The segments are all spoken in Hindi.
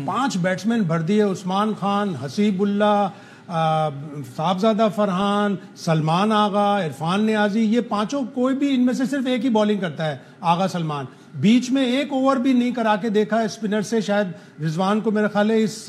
5 बैट्समैन भर दिए, उस्मान खान, हसीबुल्ला, साहबजादा फरहान, सलमान आगा, इरफान नियाजी, ये पांचों कोई भी इनमें से सिर्फ एक ही बॉलिंग करता है, आगा सलमान। बीच में एक ओवर भी नहीं करा के देखा स्पिनर से। शायद रिजवान को मेरा ख्याल है इस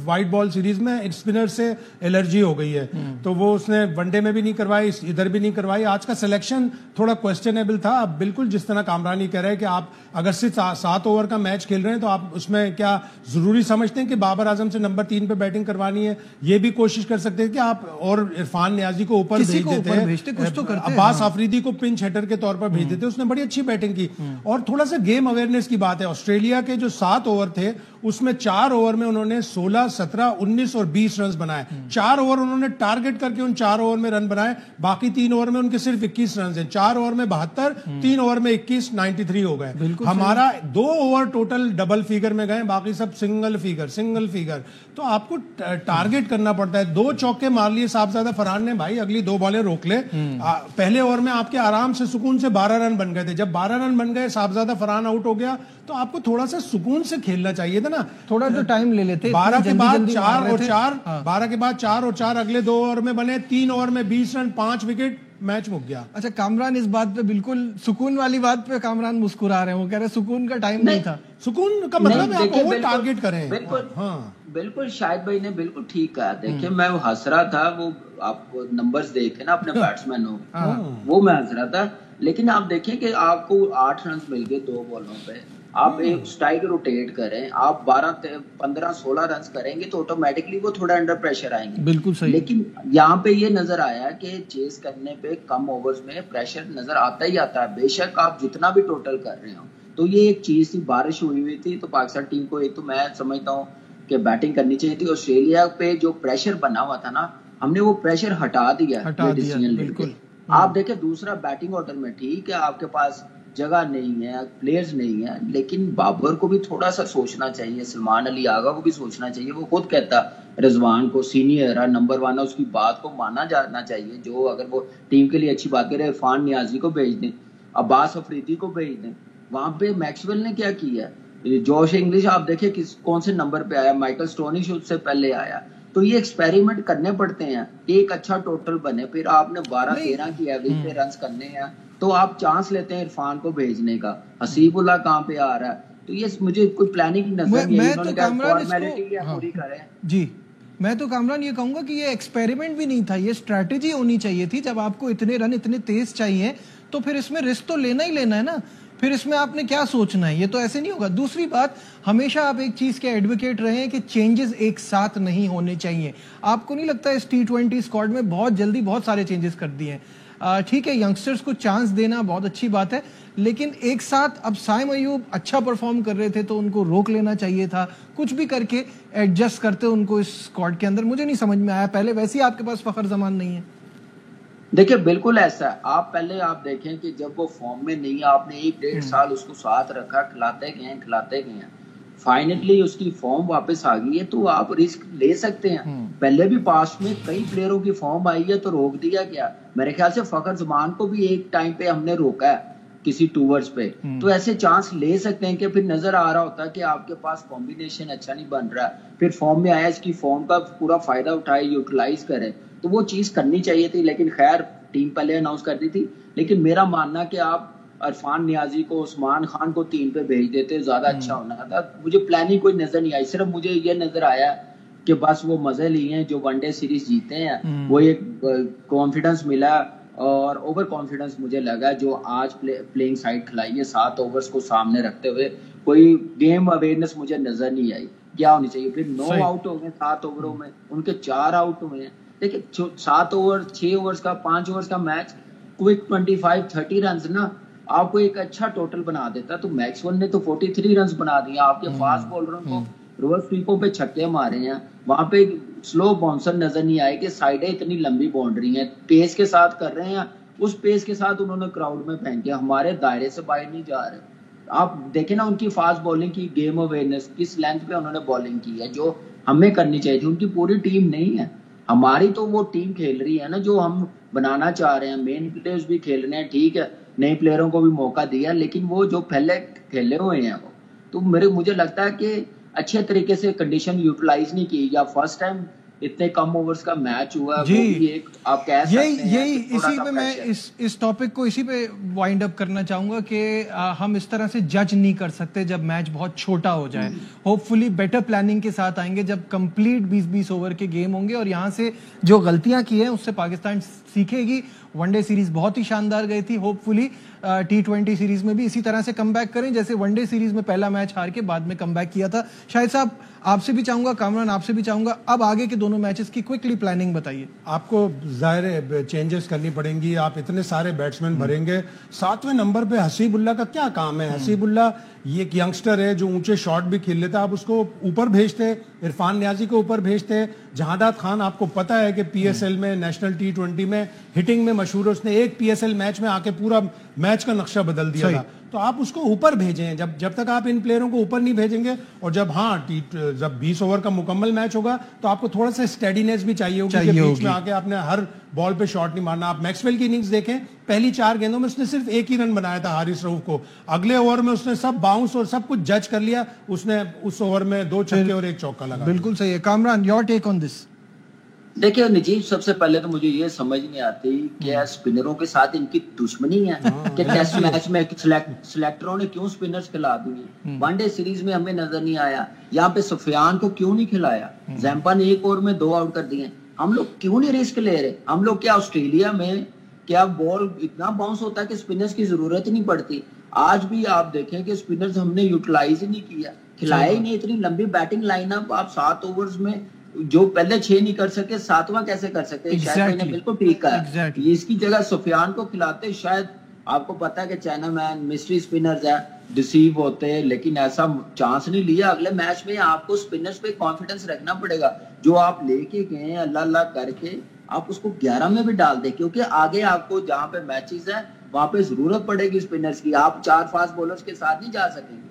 वाइट बॉल सीरीज में स्पिनर से एलर्जी हो गई है, तो वो उसने वनडे में भी नहीं करवाई, इधर भी नहीं करवाई। आज का सिलेक्शन थोड़ा क्वेश्चनेबल था। अब बिल्कुल जिस तरह कामरान कह रहे हैं कि आप अगर सिर्फ 7 ओवर का मैच खेल रहे हैं तो आप उसमें क्या जरूरी समझते हैं कि बाबर आजम से नंबर 3 पे बैटिंग करवानी है? ये भी कोशिश कर सकते हैं कि आप और इरफान नियाजी को ऊपर भेज देते हैं, अब्बास आफरीदी को पिंच हिटर के तौर पर भेज देते, उसने बड़ी अच्छी बैटिंग की। और थोड़ा सा गेम अवेयरनेस की बात है, ऑस्ट्रेलिया के जो 7 ओवर थे उसमें 4 ओवर में उन्होंने 16, 17, 19 और 20 रन बनाए। 4 ओवर उन्होंने टारगेट करके उन 4 ओवर में रन बनाए, बाकी 3 ओवर में उनके सिर्फ 21 रन हैं। 4 ओवर में 72, 3 ओवर में 21, 93 हो गए। हमारा 2 ओवर टोटल डबल फिगर में गए, बाकी सब सिंगल फिगर। तो आपको टारगेट करना पड़ता है। 2 चौके मार लिए साहबजादा फरहान ने, भाई अगली 2 बॉलें रोक ले। पहले ओवर में आपके आराम से सुकून से 12 रन बन गए थे। जब 12 रन बन गए, साहबजादा फरहान आउट हो गया, तो आपको थोड़ा सा सुकून से खेलना चाहिए था ना, थोड़ा तो टाइम ले लेते। 12 के बाद 4 और 4, 12 के बाद 4 और 4 अगले 2 ओवर में बने। 3 ओवर में 20 रन, 5 विकेट, मैच मुक गया। अच्छा, कामरान इस बात पे बिल्कुल सुकून वाली बात पे कामरान मुस्कुरा रहे हैं, वो कह रहे हैं सुकून का टाइम नहीं था। सुकून का मतलब है आप ओवर टारगेट करें। बिल्कुल शाहिद भाई ने बिल्कुल ठीक कहा। देखिए मैं वो हंस रहा था, वो आप नंबर्स देखे ना अपने बैट्समैनों, वो मैं हंस रहा था। लेकिन आप देखें कि आपको 8 रन मिल गए 2 बॉलों पे, आप एक स्ट्राइक रोटेट करें, आप 12, 15, 16 रन करेंगे तो ऑटोमेटिकली वो थोड़ा अंडर प्रेशर आएंगे। बिल्कुल सही। लेकिन यहाँ पे ये नजर आया कि चेस करने पे कम ओवर्स में प्रेशर नजर आता ही आता है, बेशक आप जितना भी टोटल कर रहे हो। तो ये एक चीज थी, बारिश हुई थी तो पाकिस्तान टीम को एक तो मैं समझता हूँ कि बैटिंग करनी चाहिए थी। ऑस्ट्रेलिया पे जो प्रेशर बना हुआ था ना, हमने वो प्रेशर हटा दिया डिसीजन लेके। आप देखें दूसरा बैटिंग ऑर्डर में ठीक है, आपके पास जगह नहीं है, प्लेयर्स नहीं है, लेकिन बाबर को भी थोड़ा सा सोचना चाहिए, सलमान अली आगा को भी सोचना चाहिए। वो खुद कहता रिजवान को सीनियर है, नंबर 1 है, उसकी बात को माना जाना चाहिए। जो अगर वो टीम के लिए अच्छी बात करे, इरफान नियाजी को भेज दें, अब्बास अफरीदी को भेज दें। वहां पे मैक्सवेल ने क्या किया, जोश इंग्लिश आप देखें कौन से नंबर पे आया, माइकल स्टोनिश उससे पहले आया। तो ये एक्सपेरिमेंट करने पड़ते हैं, एक अच्छा टोटल बने। फिर आपने 12-13 की एवरेज पे रन करने हैं, तो आप चांस लेते हैं इरफान को भेजने का। हसीबुल्ला कहाँ पे आ रहा है, तो ये मुझे कोई प्लानिंग नजर नहीं आई। उन्होंने कहा फॉर्मेलिटी पूरी करें जी। मैं तो कामरान ये कहूंगा कि ये एक्सपेरिमेंट भी नहीं था, ये स्ट्रैटेजी होनी चाहिए थी। जब आपको इतने रन इतने तेज चाहिए तो फिर इसमें रिस्क तो लेना ही लेना है ना, फिर इसमें आपने क्या सोचना है, ये तो ऐसे नहीं होगा। दूसरी बात, हमेशा आप एक चीज के एडवोकेट रहे हैं कि चेंजेस एक साथ नहीं होने चाहिए। आपको नहीं लगता इस T20 स्क्वाड में बहुत जल्दी बहुत सारे चेंजेस कर दिए हैं? ठीक है, यंगस्टर्स को चांस देना बहुत अच्छी बात है, लेकिन एक साथ अब साइम अयूब अच्छा परफॉर्म कर रहे थे तो उनको रोक लेना चाहिए था, कुछ भी करके एडजस्ट करते उनको इस स्क्वाड के अंदर। मुझे नहीं समझ में आया। पहले वैसे ही आपके पास फखर जमान नहीं है। देखिए बिल्कुल ऐसा है। आप पहले आप देखें कि जब वो फॉर्म में नहीं है, आपने 1-1.5 साल उसको साथ रखा, खिलाते गए, फाइनली उसकी फॉर्म वापस आ गई है, तो आप रिस्क ले सकते हैं। पहले भी पास्ट में कई प्लेयरों की फॉर्म आई है तो रोक दिया गया। मेरे ख्याल से फखर जमान को भी एक टाइम पे हमने रोका है किसी टूवर्स पे। तो ऐसे चांस ले सकते हैं कि फिर नजर आ रहा होता है कि आपके पास कॉम्बिनेशन अच्छा नहीं बन रहा, फिर फॉर्म में आया, इसकी फॉर्म का पूरा फायदा उठाए, यूटिलाइज करे, तो वो चीज करनी चाहिए थी। लेकिन खैर टीम पहले अनाउंस कर दी थी। लेकिन मेरा मानना कि आप इरफान नियाजी को, उस्मान खान को 3 पे भेज देते, ज्यादा अच्छा होना था। मुझे प्लानिंग कोई नजर नहीं आई, सिर्फ मुझे ये नजर आया कि बस वो मजे लिए हैं जो वनडे सीरीज जीते हैं, वो एक कॉन्फिडेंस मिला और ओवर कॉन्फिडेंस मुझे लगा जो आज प्लेइंग साइड खिलाई है 7 ओवर्स को सामने रखते हुए। कोई गेम अवेयरनेस मुझे नजर नहीं आई क्या होनी चाहिए। फिर 9 आउट हो गए 7 ओवरों में, उनके 4 आउट हुए हैं। देखिए 7 ओवर 6 ओवर्स का 5 ओवर्स का मैच, क्विक 25-30 रन ना आपको एक अच्छा टोटल बना देता। तो मैक्सवेल ने तो 43 रन बना दिया। आपके फास्ट बॉलरों को रिवर्स स्वीपों पे छक्के मारे हैं, वहां पे स्लो बाउंसर नजर नहीं आए कि साइडें इतनी लंबी बाउंड्री हैं, पेस के साथ कर रहे हैं, उस पेस के साथ उन्होंने क्राउड में फेंके, हमारे दायरे से बाहर नहीं जा रहे। आप देखें ना उनकी फास्ट बॉलिंग की गेम अवेयरनेस, किस लेंथ पे उन्होंने बॉलिंग की है जो हमें करनी चाहिए थी। उनकी पूरी टीम नहीं है, हमारी तो वो टीम खेल रही है ना जो हम बनाना चाह रहे हैं। मेन प्लेयर्स भी खेल रहे हैं, ठीक है, नए प्लेयरों को भी मौका दिया, लेकिन वो जो पहले खेले हुए हैं वो तो मुझे लगता है कि अच्छे तरीके से कंडीशन यूटिलाइज नहीं की, या फर्स्ट टाइम इतने कम ओवर्स का मैच हुआ है, जी वो भी एक आप कह सकते हैं यही कि थोड़ा इसी सा पे मैं प्रेशर। इस टॉपिक को इसी पे वाइंड अप करना चाहूंगा कि हम इस तरह से जज नहीं कर सकते जब मैच बहुत छोटा हो जाए। होपफुली बेटर प्लानिंग के साथ आएंगे जब कंप्लीट 20-20 ओवर के गेम होंगे, और यहाँ से जो गलतियां की हैं उससे पाकिस्तान सीखेगी। वनडे सीरीज बहुत ही शानदार गई थी, होपफुली T20 सीरीज में भी इसी तरह से कमबैक करें जैसे वनडे सीरीज में पहला मैच हार के बाद में कमबैक किया था। शाहिद साहब आपसे भी चाहूंगा, कामरान आपसे भी चाहूंगा, अब आगे के दोनों मैचेस की क्विकली प्लानिंग बताइए। आपको जाहिर चेंजेस करनी पड़ेंगी, आप इतने सारे बैट्समैन भरेंगे। 7वें नंबर पे हसीबुल्ला का क्या काम है? हसीबुल्ला ये एक यंगस्टर है जो ऊंचे शॉट भी खेल लेता है, आप उसको ऊपर भेजते, इरफान नियाजी को ऊपर भेजते। जहादात खान आपको पता है कि पीएसएल में, नेशनल T20 में हिटिंग में मशहूर है, उसने एक पीएसएल मैच में आके पूरा मैच का नक्शा बदल दिया था। तो आप उसको ऊपर भेजें। जब तक आप इन प्लेयरों को ऊपर नहीं भेजेंगे, और जब जब 20 ओवर का मुकम्मल मैच होगा तो आपको थोड़ा सा स्टेडीनेस भी चाहिए होगी कि बीच में आके आपने हर बॉल पे शॉट नहीं मारना। आप मैक्सवेल की इनिंग्स देखें, पहली 4 गेंदों में उसने सिर्फ एक ही रन बनाया था हारिस रऊफ को। अगले ओवर में उसने सब बाउंस और सब कुछ जज कर लिया, उसने उस ओवर में 2 छक्के और 1 चौका लगा। बिल्कुल सही है। Kamran, your take on this? देखिए नजीब, सबसे पहले तो मुझे ये समझ नहीं आती क्या स्पिनरों के साथ इनकी दुश्मनी है कि टेस्ट मैच में सिलेक्टरों ने क्यों स्पिनर्स खिला दिए। वनडे सीरीज में हमें नजर नहीं आया, यहाँ पे सुफियान को क्यों नहीं खिलाया। जैम्पा ने 1 ओवर में 2 आउट कर दिए। हम लोग क्यों नहीं रिस्क ले रहे? हम लोग क्या ऑस्ट्रेलिया में क्या बॉल इतना बाउंस होता है कि स्पिनर्स की जरूरत ही नहीं पड़ती। आज भी आप देखें कि स्पिनर्स हमने यूटिलाइज ही नहीं किया, खिलाया ही नहीं। इतनी लंबी बैटिंग लाइनअप आप 7 ओवर्स में जो पहले 6 नहीं कर सके, 7वां कैसे कर सकते? शायद ने बिल्कुल ठीक कहा। इसकी जगह सुफियान को खिलाते, शायद आपको पता है कि चाइना मैन मिस्ट्री स्पिनर्स है, डिसीव होते हैं, लेकिन ऐसा चांस नहीं लिया। अगले मैच में आपको स्पिनर्स पे कॉन्फिडेंस रखना पड़ेगा। जो आप लेके गए अल्लाह अल्लाह करके, आप उसको 11 में भी डाल दे, क्योंकि आगे आपको जहाँ पे मैचेस है वहां पे जरूरत पड़ेगी स्पिनर्स की। आप 4 फास्ट बॉलर्स के साथ नहीं जा सकेंगे।